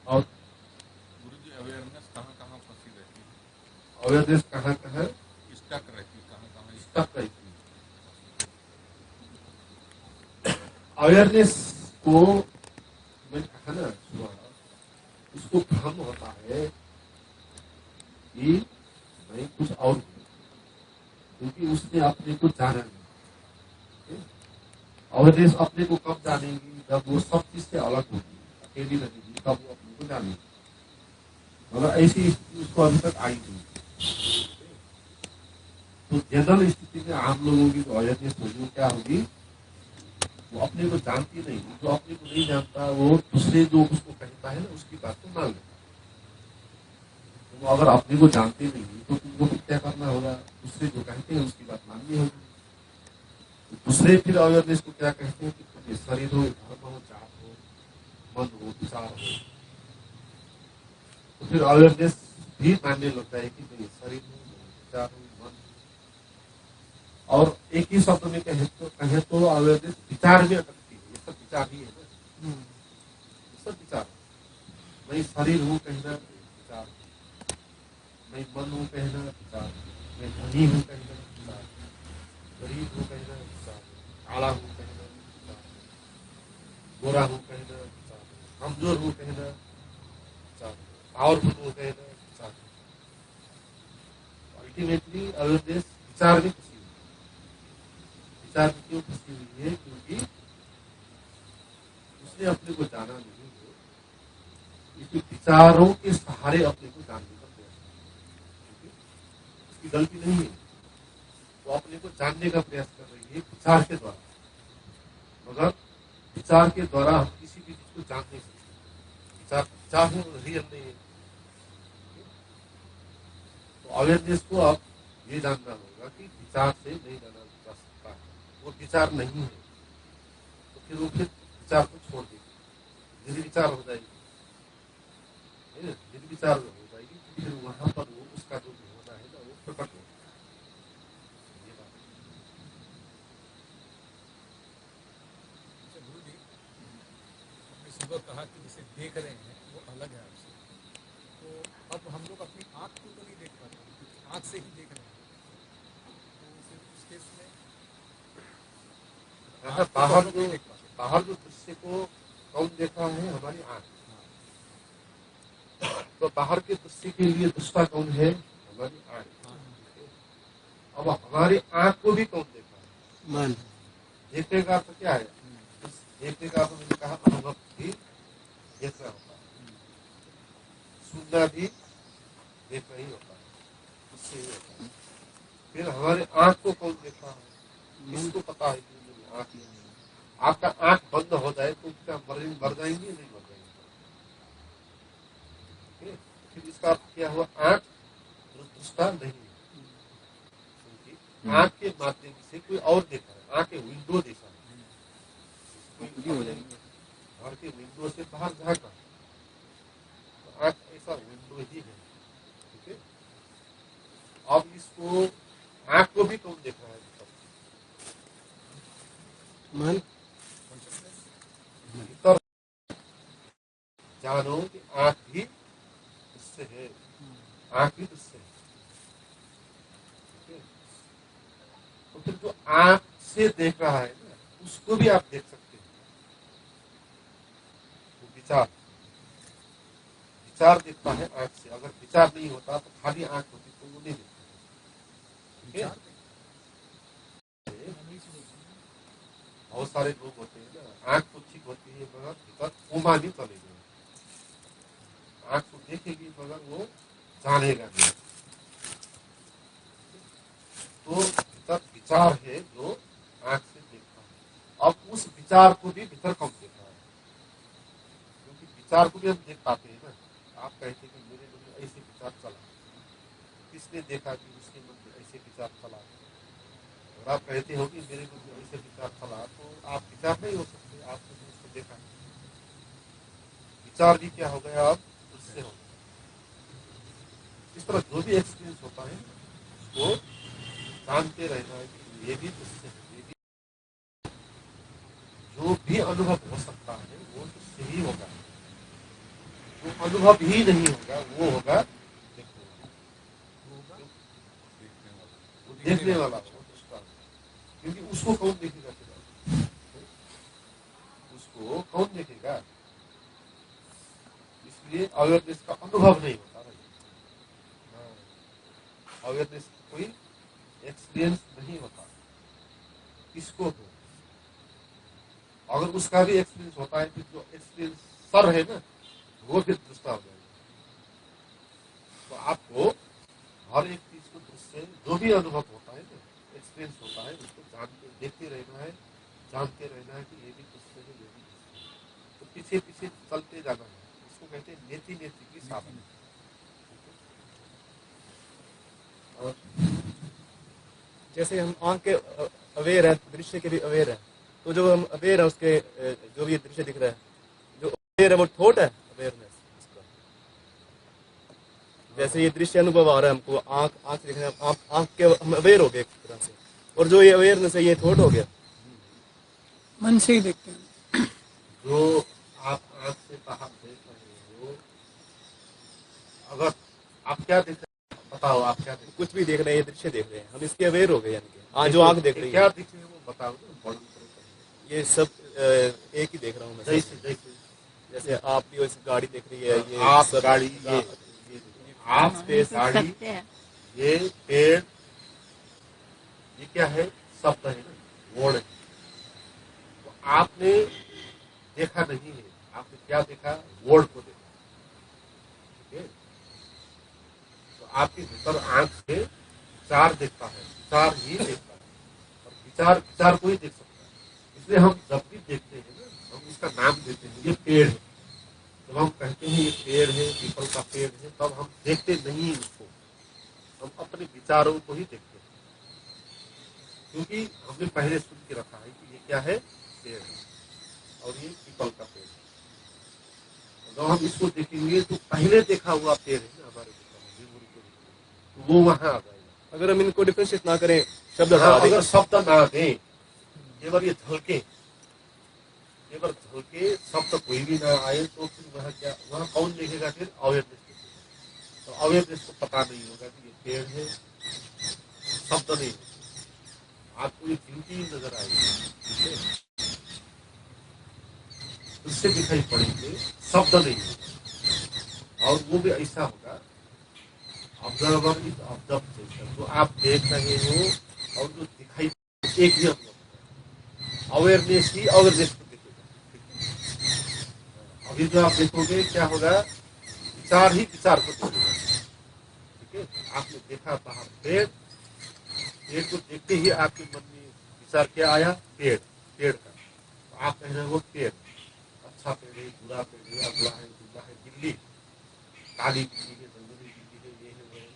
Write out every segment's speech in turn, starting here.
और गुरुजी अवेयरनेस कहाँ कहाँ फंसी रहती है? अवेयरनेस कहाँ कहाँ स्टक रहती है, कहाँ कहाँ स्टक रहती है। अवेयरनेस को मैंने कहा ना सुबह, उसको भ्रम होता है कि मैं कुछ और हूँ, क्योंकि उसने अपने को जाना नहीं। अवेयरनेस अपने को कब जानेगी? जब वो सब चीज से अलग होगी, अकेली रहेगी, तब वो अपने को जानेगी। मगर ऐसी स्थिति उसको अभी तक आई नहीं। तो जनरल स्थिति में आम लोगों की जो अवेयरनेस होगी वो क्या होगी? वो अपने को जानती नहीं। जो अपने को नहीं जानता वो दूसरे जो उसको कहता है ना उसकी बात को मान लेता है। तो अगर अपने को जानते नहीं तो तुमको फिर क्या करना होगा? दूसरे जो कहते हैं उसकी बात माननी होगी। तो दूसरे फिर अवेयरनेस को क्या कहते हैं कि तुम शरीर हो, धर्म हो, जात हो, मन हो, विचार हो। तो फिर अवेयरनेस भी मानने लगता है कि नहीं, शरीर हो, विचार हो, मन हो। और एक ही शब्द में कहे तो अवेयरनेस विचार में अटकती है। ये सब विचार ही है ना, ये सब विचार। मैं शरीर हूँ कहना विचार, मैं मन हूँ कहना विचार, मैं धनी हूँ कहना विचार, गरीब हूँ कहना विचार, काला हूँ कहना विचार, गोरा हूँ कहना विचार, कमजोर हूँ कहना विचार, पावरफुल हूँ कहना विचार। अल्टीमेटली अवेयरनेस विचार में खुशी हुई। विचार में क्यों खुशी हुई है? क्योंकि उसने अपने को जाना नहीं है, इसलिए विचारों के सहारे अपने को जानने का प्रयास कर। उसकी गलती नहीं है, वो अपने को जानने का प्रयास कर रही है विचार के द्वारा। मगर विचार के द्वारा हम किसी भी चीज को जान नहीं सकते। विचार विचार है, रियल नहीं है। तो अवेयरनेस को अब ये जानना होगा कि विचार से नहीं जाना जा सकता है, वो विचार नहीं है। तो फिर वो फिर विचार को छोड़ देगी, निर्विचार हो जाएगी। निर्विचार हो जाएगी तो फिर वहां पर वो उसका जो भी होना है ना वो प्रकट होगा। ये बात अच्छा गुरु जी, आपने सुबह कहा कि जिसे देख रहे हैं वो अलग है आपसे। तो अब हम लोग अपनी आँख को तो नहीं देख पाते हैं, क्योंकि आँख से ही देख रहे हैं। तो फिर उस केस में है। आँख को तो हम लोग नहीं देख पाते। बाहर जो दृश्य को कौन देखा है? हमारी आंख। हाँ। तो बाहर के दृश्य के लिए दृष्टा कौन है? हमारी आंख। हाँ। अब हमारी आंख को भी कौन देखा है? मन। देखने का अर्थ क्या है? देखने का अर्थ मैंने कहा अनुभव भी देखना होता है, सुनना भी देखना ही होता है, उससे ही होता है। फिर हमारे आंख को कौन देखा है? किसको पता है कि मेरी आंख है? आपका आंख बंद हो जाए तो क्या मर जाएंगे? नहीं मर जाएंगे। फिर इसका अर्थ क्या हुआ? आंख दृष्टा नहीं है, क्योंकि आंख के माध्यम से कोई और देखा है। आंख के विंडो देखा है, कोई घर के विंडो से बाहर झांका, तो आंख ऐसा विंडो ही है। ठीक है। अब इसको आंख को भी कौन देख रहा है? मन। भीतर जानो कि आंख भी उससे है, आंख भी उससे है। तो फिर जो आंख से देख रहा है ना उसको भी आप देख सकते हैं। वो विचार विचार देखता है आंख से। अगर विचार नहीं होता तो खाली आंख होती तो वो नहीं देखता। बहुत सारे लोग होते हैं ना, आंख तो ठीक होती है मगर भीतर कोमा नहीं चले गए। आंख को देखेगी मगर वो जानेगा नहीं। तो भीतर विचार है जो आंख से देखता है। अब उस विचार को भी भीतर कम देखा है, क्योंकि विचार को भी हम देख पाते हैं ना। आप कहते कि मेरे मन में ऐसे विचार चला, किसने देखा कि उसके मन में ऐसे विचार चला? अगर आप कहते हो कि मेरे मन में ऐसे विचार चला तो आप विचार नहीं हो सकते, आपने उसको देखा। विचार भी क्या हो गया? अब उससे हो गया। इस तरह जो भी एक्सपीरियंस होता है वो जानते रहना है कि ये भी उससे है, ये भी जो भी अनुभव हो सकता है वो उससे ही होगा। वो अनुभव ही नहीं होगा, वो होगा देखने वाला। वो होगा वो देखने वाला होगा, दृष्टांत। क्योंकि उसको कौन देखेगा फिर? उसको कौन देखेगा? इसलिए अवेयरनेस का अनुभव नहीं होता भाई। अवेयरनेस कोई एक्सपीरियंस नहीं होता। किसको हो? अगर उसका भी एक्सपीरियंस होता है, फिर जो एक्सपीरियंस सर है ना, वो फिर दृष्टा हो जाएगा। तो आपको हर एक चीज को दृष्टि, जो भी अनुभव होता है ना, एक्सपीरियंस होता है, उसको जानते देखते रहना है, जानते रहना है कि ये भी दृष्टि है, ये भी दृष्टि है। तो पीछे पीछे चलते जाना है। इसको कहते हैं नेति नेति की साधना। और जैसे हम आंख के अवेयर है, दृश्य के भी अवेयर है, तो जो हम अवेयर है उसके जो भी ये दृश्य दिख रहा है, जो अवेयर है वो थॉट है, अवेयरनेस उसका। जैसे ये दृश्य अनुभव आ रहा है हमको, आंख से दिख रहा है, आंख के हम अवेयर हो गए एक तरह से, और जो ये अवेयरनेस है ये थॉट हो गया। मन से ही देखते हैं। जो आप आंख से बाहर देख रहे हो, अगर आप क्या देख रहे हैं बताओ, आप क्या देख कुछ भी देख रहे हैं, ये दृश्य देख रहे हैं, हम इसके अवेयर हो गए। यानी कि जो आंख देख रही क्या है, दिख रहे हैं वो बताओ ना, वर्णन करो। ये सब एक ही देख रहा हूँ मैं। जैसे जैसे जैसे आप भी वैसे गाड़ी देख रही है, ये आप सब गाड़ी, ये आप स्पेस, गाड़ी, ये पेड़, ये क्या है? शब्द है ना, वर्ड है। तो आपने देखा नहीं है, आपने क्या देखा? वर्ड को देखा। ठीक है? तो आपके भीतर आंख से विचार देखता है, विचार ही देखता है, और विचार को ही देख सकता है। इसलिए हम जब भी देखते हैं ना, हम इसका नाम देते हैं, ये पेड़ है। जब हम कहते हैं ये पेड़ है, पीपल का पेड़ है, तब हम देखते नहीं उसको, हम अपने विचारों को ही देखते हैं। क्योंकि हमने पहले सुन के रखा है कि ये क्या है? पेड़ है, और ये पीपल का पेड़ है। जब हम इसको देखेंगे तो पहले देखा हुआ पेड़ है ना हमारे मेमोरी को, तो वो वहां आ जाएगा। अगर हम इनको डिफ्रेंशिएट ना करें, शब्द हाँ, हटा दें, अगर शब्द ना दें, केवल ये झलके, केवल झलके, शब्द कोई भी ना आए, तो फिर वहाँ क्या, वहाँ कौन देखेगा? फिर अवेयरनेस देखेगा। तो अवेयरनेस को पता नहीं होगा कि ये पेड़ है, शब्द नहीं। आपको ये ब्यूटी नजर आएगी, उससे दिखाई पड़ेंगे, शब्द नहीं। और वो भी ऐसा होगा, ऑब्जर्वर इज ऑब्जर्व जैसा, जो आप देख रहे हो और जो दिखाई एक ही अनुभव। अवेयरनेस ही अवेयरनेस को देखेगा। अभी जो आप देखोगे क्या होगा? विचार ही विचार को देखेगा। ठीक है? आपने देखा बाहर पेड़, पेड़ को देखते ही आपके मन में विचार क्या आया? पेड़, पेड़ का। तो आप कह रहे हो पेड़, अच्छा पेड़ है, बुरा पेड़ है, अगला है, दूल्हा है, बिल्ली, काली बिल्ली है, जंगली बिल्ली है, ये है वो है।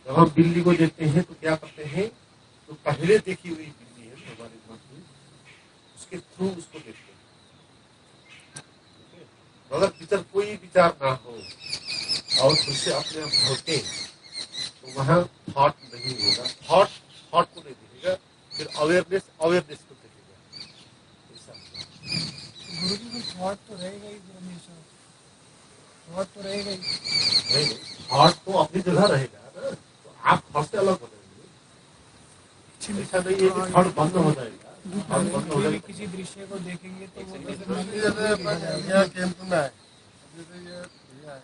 जब हम बिल्ली को देखते हैं तो क्या करते हैं? तो पहले देखी हुई बिल्ली है ना हमारे मन में, उसके थ्रू उसको देखते हैं। अगर भीतर कोई विचार ना हो और उससे अपने आप धोते, तो वहां थॉट नहीं होगा। थॉट को नहीं देखेगा, फिर अवेयरनेस को देखेगा। गुरु जी को थॉट तो रहेगा ही हमेशा, थॉट तो रहेगा ही। नहीं, थॉट तो अपनी जगह रहेगा ना, तो आप थॉट से अलग हो जाएंगे। ऐसा नहीं है कि थॉट बंद हो जाएगा। कोई भी किसी दृश्य को देखेंगे तो वो कैंप में है, जैसे ये भैया है,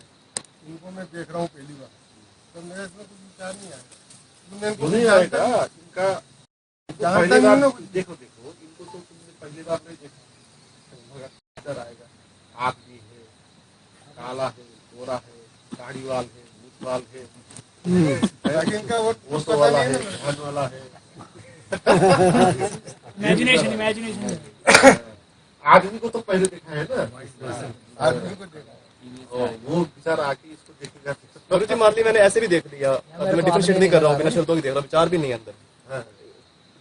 इनको मैं देख रहा हूँ पहली बार, तो मेरे इसमें कुछ विचार नहीं आया। क्यों नहीं आएगा? इनका पहली बार देखो, इनको तो तुमने पहली बार नहीं देखा। इधर आएगा, आदमी है, काला है, गोरा है, दाढ़ी वाल है, मूछ वाल है, इनका वो तो वाला है, ध्यान वाला है। इमेजिनेशन आदमी को तो पहले देखा है ना, आदमी को देखा, वो बेचारा आके इसको देखेगा। गुरु जी मान ली मैंने ऐसे भी देख लिया, अब मैं डिफ्रेंशिएट नहीं कर रहा हूँ, बिना शब्दों की देख रहा हूँ, विचार भी नहीं है अंदर, हाँ।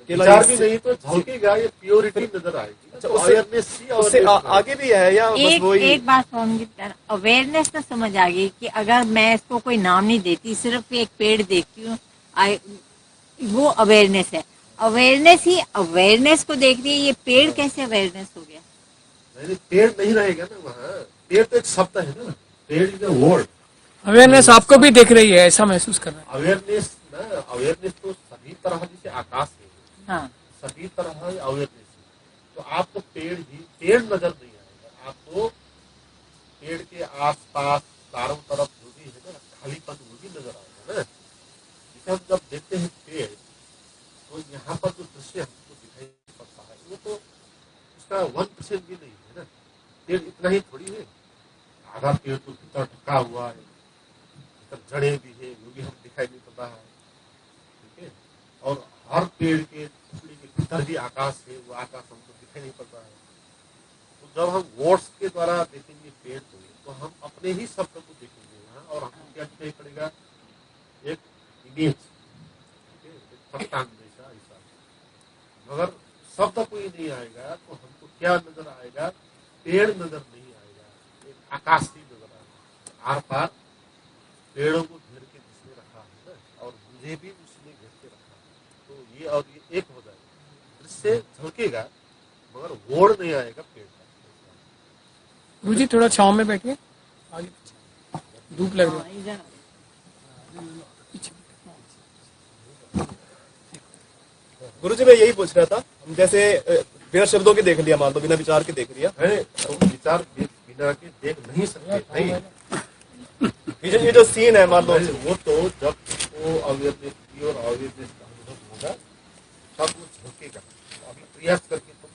केवल विचार भी नहीं तो झलकेगा, ये प्योरिटी नजर आएगी। अच्छा, अवेयरनेस ही उससे आगे भी है या बस वही? एक बात समझ, अवेयरनेस तो समझ आ गई कि अगर मैं इसको कोई नाम नहीं देती, सिर्फ एक पेड़ देखती हूँ, वो अवेयरनेस है। अवेयरनेस ही अवेयरनेस को देख रही है, ये पेड़ कैसे अवेयरनेस हो गया? नहीं, पेड़ नहीं रहेगा ना वहाँ, पेड़ तो एक शब्द है ना, पेड़ इज अ वर्ड। अवेयरनेस आपको भी देख रही है, ऐसा महसूस कर रहा है। अवेयरनेस ना, अवेयरनेस तो सभी तरह, जैसे आकाश है हाँ, सभी तरह अवेयरनेस है। तो आपको पेड़ ही पेड़ नजर नहीं आएगा, आपको पेड़ के आसपास चारों तरफ जो भी है ना खालीपन वो भी नजर आएगा ना। जैसे हम जब देखते हैं पेड़, तो यहाँ पर जो दृश्य हमको दिखाई पड़ता है वो तो उसका 1% भी नहीं है ना। पेड़ इतना ही थोड़ी है, आधा पेड़ तो भीतर ढका हुआ है, भीतर जड़े भी है, वो भी हम दिखाई नहीं पड़ता है। ठीक है, और हर पेड़ के टुकड़ी के भीतर भी आकाश है, वो आकाश हमको दिखाई नहीं पड़ता है। तो जब हम वर्ड्स के द्वारा देखेंगे पेड़ को, तो हम अपने ही शब्द को देखेंगे वहाँ, और हमको क्या दिखाई पड़ेगा, एक इमेज, एक चट्टान जैसा ऐसा। मगर शब्द कोई नहीं आएगा तो हमको क्या नजर आएगा, पेड़ नजर नहीं आएगा, एक आकाश ही नजर आएगा। आर पार पेड़ों को घेर के जिसने रखा है ना, और मुझे भी उसने घेर के रखा है। तो ये और ये एक हो जाएगा, दृश्य झलकेगा मगर वोड़ नहीं आएगा पेड़ का। गुरुजी थोड़ा छांव में बैठिए, आगे पीछे। धूप लग रही हाँ, है। इधर गुरुजी मैं यही पूछ रहा था, हम जैसे बिना शब्दों के देख लिया, मान लो बिना विचार के देख लिया, है तो विचार बिना के देख नहीं सकते नहीं। ये जो सीन है मान लो, वो तो जब वो अवेयरनेस की और अवेयरनेस का अनुभव होगा तब वो झलकेगा। तो अभी प्रयास करके तुम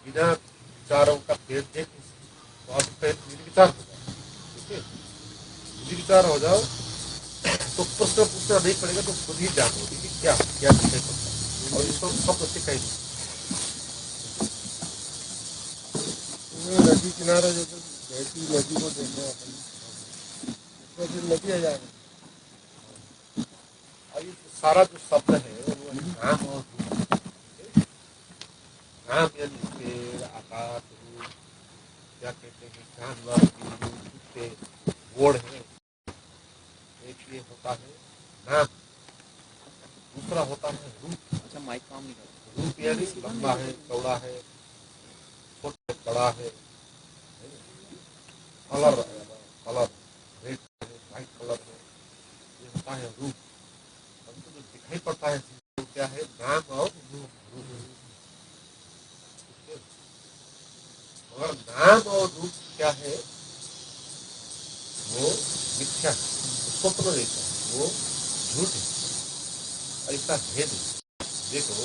बिना विचारों का पेड़ देख नहीं सकते, तो आप पहले निर्विचार हो जाओ। ठीक है, निर्विचार हो जाओ तो प्रश्न पूछना नहीं पड़ेगा, तो खुद ही जानोगे कि क्या क्या दिखाई पड़ता है, और इसको सब सिखाई नहीं। नदी किनारे जैसे बहती नदी को देख रहे हैं अपन, उसमें फिर नदी आ जाएगा। अब ये सारा जो शब्द है वो नाम और रूप, नाम यानी पेड़, आकाश, रूप, क्या कहते हैं, जानवर, बिल्ली, कुत्ते, वोड़ है। एक ये होता है नाम, दूसरा होता है रूप। अच्छा माइक काम नहीं करता, रूप यानी लंबा है, चौड़ा है, छोटा बड़ा है। कलर कलर रेड है, व्हाइट कलर है, ये होता है रूप। हमको जो दिखाई पड़ता है वो क्या है, नाम और रूप। और नाम और रूप क्या है, वो मिथ्या है, स्वप्न जैसा है, वो झूठ है, ऐसा है नहीं। देखो,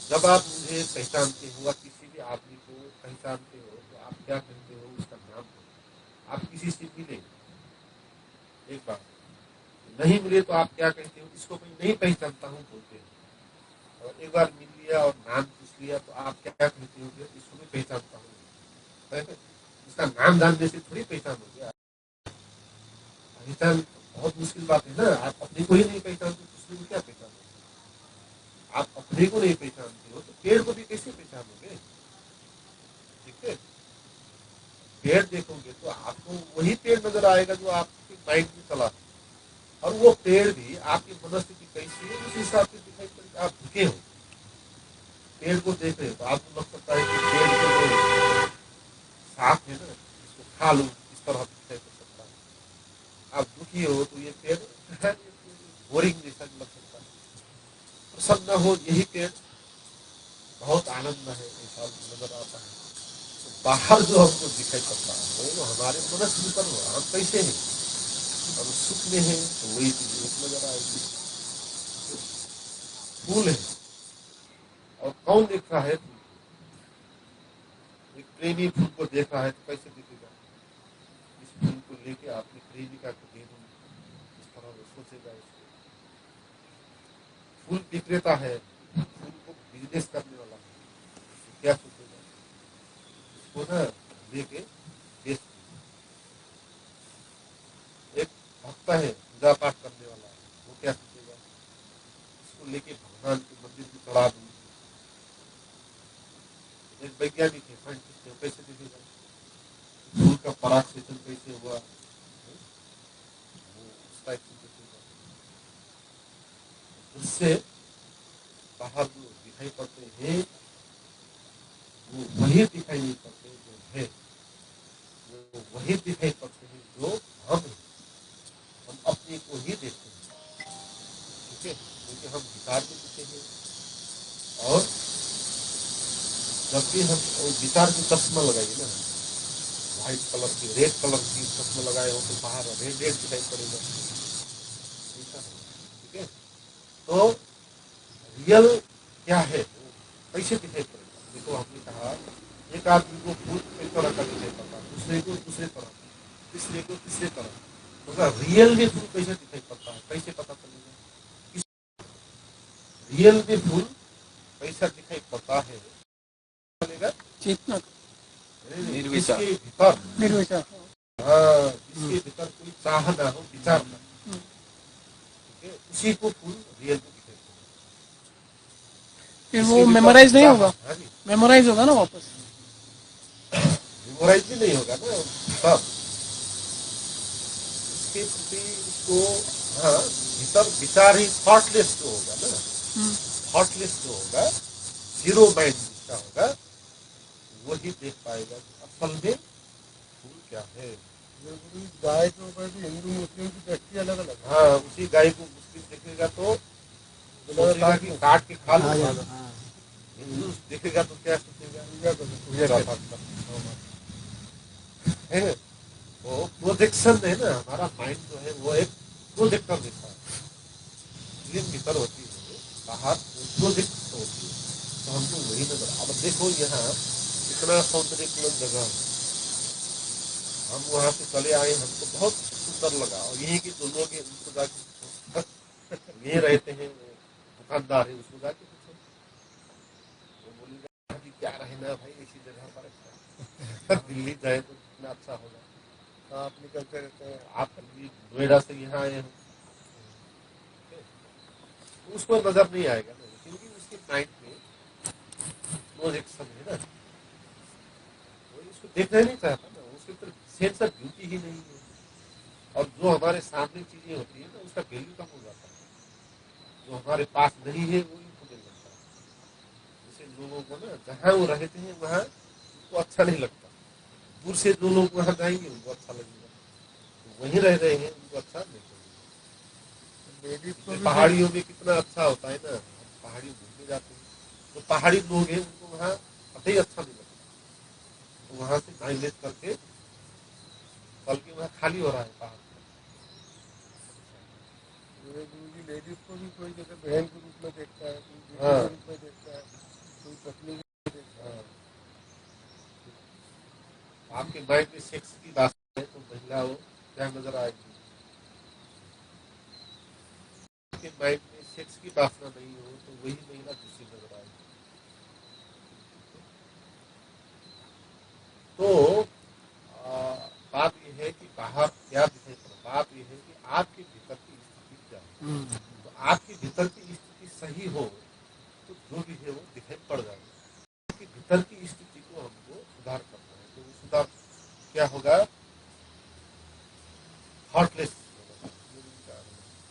जब आप मुझे पहचानते हो, आप किसी भी आदमी को पहचानते हो, तो आप क्या कहते हो, उसका नाम हो। आप किसी से मिले, एक बार नहीं मिले तो आप क्या कहते हो, इसको मैं नहीं पहचानता हूँ बोलते हो। और एक बार मिल लिया और नाम पूछ लिया तो आप क्या कहते हो, इसको मैं पहचानता हूँ। इसका नाम जानने से थोड़ी पहचान हो गया। पहचान बहुत मुश्किल बात है ना, आप अपने को ही नहीं पहचानते दूसरे को क्या पहचानोगे। आप अपने को नहीं पहचानते हो तो पेड़ को भी कैसे पहचानोगे। ठीक है, पेड़ देखोगे तो आपको वही पेड़ नजर आएगा जो आपके माइंड में चला, और वो पेड़ भी आपकी मनस्थिति कैसी है उस हिसाब से दिखाई पड़ेगा। आप भूखे हो, पेड़ को देख रहे हो तो आपको लग सकता है कि पेड़ के जो साथ है ना इसको खा लूं, इस तरह दिखाई पड़ सकता है। आप दुखी हो तो ये पेड़ बोरिंग जैसा लग सकता है। प्रसन्न हो यही पेड़ बहुत आनंद है ऐसा नजर आता है। तो बाहर जो हमको दिखाई पड़ता है वो हमारे मनस्थिति पर हम कैसे हैं, और सुख में है तो वही चीज एक नजर आएगी। फूल है और कौन देख रहा है, एक प्रेमी फूल को देख रहा है तो कैसे दिखेगा। इस फूल को लेके अपनी प्रेमिका को दे दूं, इस तरह वो सोचेगा। इसको फूल विक्रेता है, फूल को बिजनेस करने वाला है, तो क्या सोचेगा, इसको ना लेके बेच दूं। एक भक्त है पूजा पाठ करने वाला है, वो क्या सोचेगा, इसको लेके भगवान के मंदिर में चढ़ा दूं। एक वैज्ञानिक है, साइंटिस्ट है, कैसे देखेगा फूल का परागसेचन कैसे हुआ, वो उस टाइप से देखेगा। उससे बाहर जो दिखाई पड़ते हैं वो वही दिखाई नहीं पड़ते जो है, वो वही दिखाई पड़ते हैं जो हम हैं। हम अपने को ही देखते हैं, ठीक है, क्योंकि हम विचार में दिखते हैं। और जब भी हम विचार की चश्मा लगाइए ना, व्हाइट कलर की, रेड कलर की चश्मा लगाए हो तो बाहर रेड रेड दिखाई पड़ेगा, ऐसा है, ठीक है। तो रियल क्या है, वो कैसे दिखाई पड़ेगा? देखो हमने कहा एक आदमी को फूल एक तरह का दिखाई पड़ता, दूसरे को दूसरे तरह, तीसरे को तीसरे तरह। तो रियल में फूल कैसे दिखाई पड़ता है, कैसे पता चलेगा? रियल में फूल कैसा दिखाई पड़ता है चलेगा? चेतना जिसके भीतर, निर्विचार। हाँ, जिसके भीतर कोई चाह ना हो, विचार ना हो, ठीक है, उसी को फूल रियल में दिखाई पड़ेगा। फिर जिसके वो भीतर मेमोराइज नहीं चाह, होगा, हाँ जी, मेमोराइज होगा ना वापस। मेमोराइज भी नहीं होगा ना तब उसके प्रति उसको, हाँ, भीतर विचार ही थॉटलेस जो होगा ना, थॉटलेस जो होगा, जीरो माइंड जिसका होगा, वही देख पाएगा कि असल में फूल क्या है। गाय के ऊपर भी हिंदू मुस्लिम की दृष्टि अलग अलग है। हाँ, उसी गाय को मुस्लिम देखेगा तो सोचेगा कि काट के खा लो, हिंदू देखेगा तो क्या सोचेगा, पूजा पाठ करना है। वो प्रोजेक्शन है ना, हमारा माइंड जो है वो एक प्रोजेक्टर जैसा है, स्क्रीन भीतर होती है, बाहर प्रोजेक्ट होती है, तो हमको वही नजर। अब देखो यहाँ इतना सौंदर्यपूर्ण जगह है, हम वहाँ से चले आए, हमको बहुत सुंदर लगा। और यही की जो लोग हैं उनको जाके ये रहते हैं दुकानदार है, उसको जाके पूछो, वो बोलेगा कि क्या रहना भाई इसी जगह पर, दिल्ली जाए तो कितना अच्छा होगा। आप निकलते रहते हैं, आप नोएडा से यहाँ आए हो, उसको नजर नहीं आएगा ना, क्योंकि उसके माइंड में प्रोजेक्शन है ना, वो इसको देखना ही नहीं चाहता ना, उसके ऊपर सेंस ऑफ ब्यूटी ही नहीं है। और जो हमारे सामने चीजें होती है ना, उसका वैल्यू कम हो जाता है, जो हमारे पास नहीं है वो इम्पोर्टेंट लगता है। जैसे लोगों को ना जहाँ वो रहते हैं वहाँ उनको अच्छा नहीं लगता, दूर से जो लोग वहाँ जाएंगे उनको अच्छा लगेगा, तो वहीं रह रहे हैं उनको अच्छा नहीं लगेगा। लेडीज को जैसे भी पहाड़ियों में कितना अच्छा होता है ना, हम पहाड़ी घूमने जाते हैं तो पहाड़ी लोग हैं उनको वहाँ पता ही अच्छा नहीं लगता, तो वहाँ से माइलेज करके कल के वहाँ खाली हो रहा है पहाड़। गुरु जी लेडीज को भी कोई जैसे बहन के रूप में देखता है, कोई बेटी हाँ, के रूप में देखता है, कोई पत्नी के रूप में देखता है। आपके माइंड में सेक्स की बात है तो महिला हो क्या नजर आएगी? आपके माइंड में सेक्स की वासना नहीं हो तो वही महिला दूसरी नजर आएगी। तो बात यह है कि बाहर क्या दिखाई पड़ा, बात यह है कि आपके भीतर की स्थिति क्या है। तो आपके भीतर की स्थिति सही हो तो जो भी है वो दिखाई पड़ जाएगा। आपके भीतर की स्थिति को हमको सुधार करना है, तो वो सुधार क्या होगा? थॉटलेस,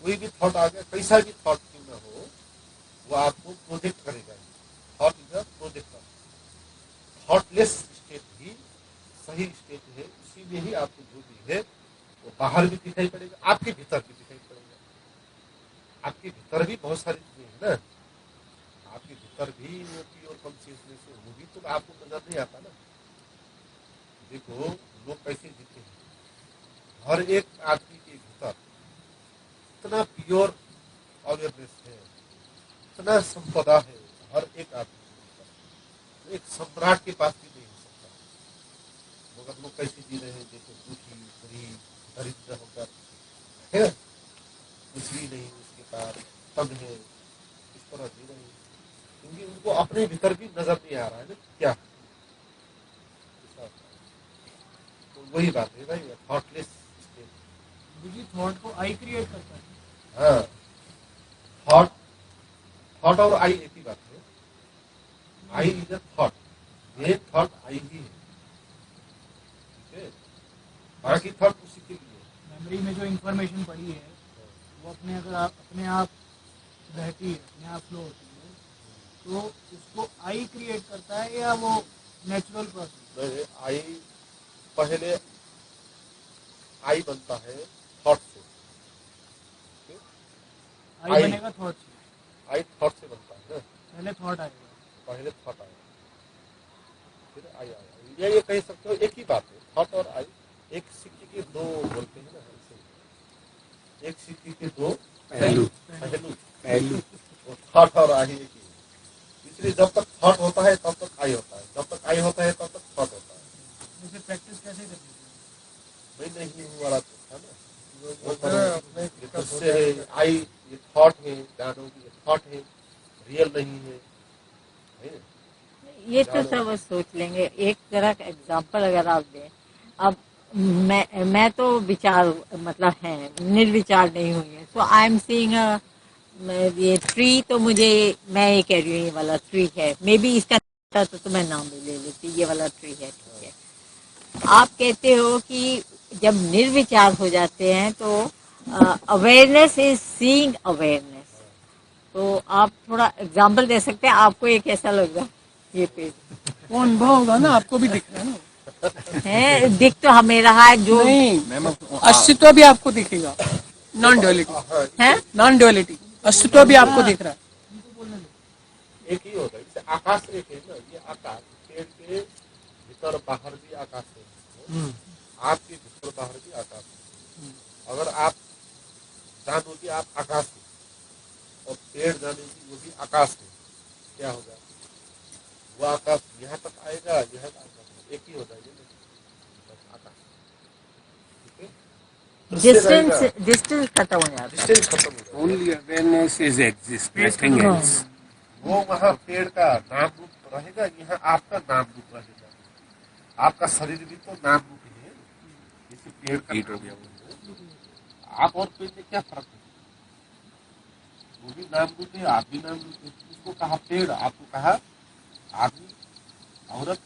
कोई भी थॉट आ गया, कैसा भी थॉट क्यों ना हो, वो आपको प्रोजेक्ट करेगा। Thought is a projector. Thoughtless state ही सही स्टेट है, उसी में ही आपको जो भी है वो बाहर भी दिखाई पड़ेगा, आपके भीतर भी दिखाई पड़ेगा। आपके भीतर भी बहुत सारी चीजें हैं ना, आपके भीतर भी वो प्योर कॉन्शियसनेस है, वो भी तो आपको नजर नहीं आता ना। देखो लोग कैसे जीते हैं, हर एक आदमी के भीतर इतना प्योर अवेयरनेस है, इतना संपदा है हर एक आदमी के भीतर, एक सम्राट के पास भी नहीं हो सकता। मगर लोग कैसे जी रहे हैं, देखो दुखी, गरीब, दरिद्र होकर है, कुछ भी नहीं उसके पास, तंग है, इस तरह जी रहे हैं, क्योंकि उनको अपने भीतर भी नजर नहीं आ रहा है ना क्या है। तो वही बात है भाई, थॉटलेस स्टेट। जी थॉट को आई क्रिएट करता है। हाँ, थॉट, थॉट और आई एक ही बात है। आई इज अ थॉट, ये थॉट आई ही है, ठीक है, बाकी थॉट उसी के लिए। मेमोरी में जो इंफॉर्मेशन पड़ी है वो अपने आप बहती है, अपने आप फ्लो होती है, तो उसको आई क्रिएट करता है या वो नेचुरल प्रोसेस। नहीं, आई पहले आई बनता है थॉट से। आई बनेगा थॉट से, आई थॉट से बनता है ना, पहले थॉट आएगा। पहले थॉट आएगा फिर आई आएगा। ये कह सकते हो एक ही बात है, थॉट और आई एक सिक्के के दो बोलते हैं ना, ऐसे एक सिक्के के दो पहलू पहलू वो थॉट और आई एक ही है। इसलिए जब तक थॉट होता है तब तक आई होता है, जब तक आई होता है तब तक थॉट होता है। जैसे प्रैक्टिस कैसे करनी मैं नहीं हूँ वाला तो था ना, वो अपने ये तुझसे है, आई ये थॉट है, जानों की ये थॉट है, रियल नहीं है, है ना? ये तो सब सोच लेंगे। एक तरह का एग्जांपल अगर आप दें, अब मैं तो विचार मतलब है, निर्विचार नहीं हुई है। सो आई एम सीइंग ये ट्री, तो मुझे मैं ये कह रही हूँ ये वाला ट्री है, मे बी इसका तो मैं नाम भी ले लेती, ये वाला ट्री है, ठीक है। आप कहते हो कि जब निर्विचार हो जाते हैं तो अवेयरनेस इज सीइंग अवेयरनेस। तो आप थोड़ा एग्जांपल दे सकते हैं, आपको ये कैसा लग रहा है ये पेज? वो अनुभव होगा ना, आपको भी दिख रहा है ना। है दिख तो हमें रहा है जो नहीं, अस्तित्व भी आपको दिखेगा। नॉन ड्युअलिटी है। नॉन ड्युअलिटी अस्तित्व भी आपको दिख रहा है। एक ही होगा। जैसे आकाश एक है ना, ये आकाश पेड़ के भीतर बाहर भी आकाश है, आपके भीतर बाहर भी आकाश है। अगर आप जानो कि आप आकाश है और पेड़ जाने की वो भी आकाश है, क्या होगा? वो आकाश यहाँ तक आएगा, यह आकाश एक ही हो जाएगा ना, आकाश। ठीक है, डिस्टेंस खत्म हो जाता है। डिस्टेंस खत्म हो जाएगा। Only awareness is exist, nothing else. वो वहाँ पेड़ का नाम रूप रहेगा, यहाँ आपका नाम रूप रहेगा। आपका शरीर भी तो नाम रूप ही है, जैसे पेड़ का नाम रूप है। आप और पेड़ में क्या फर्क है? वो भी नाम रूप है, आप भी नाम रूप है। उसको कहा पेड़, आपको कहा आदमी, औरत,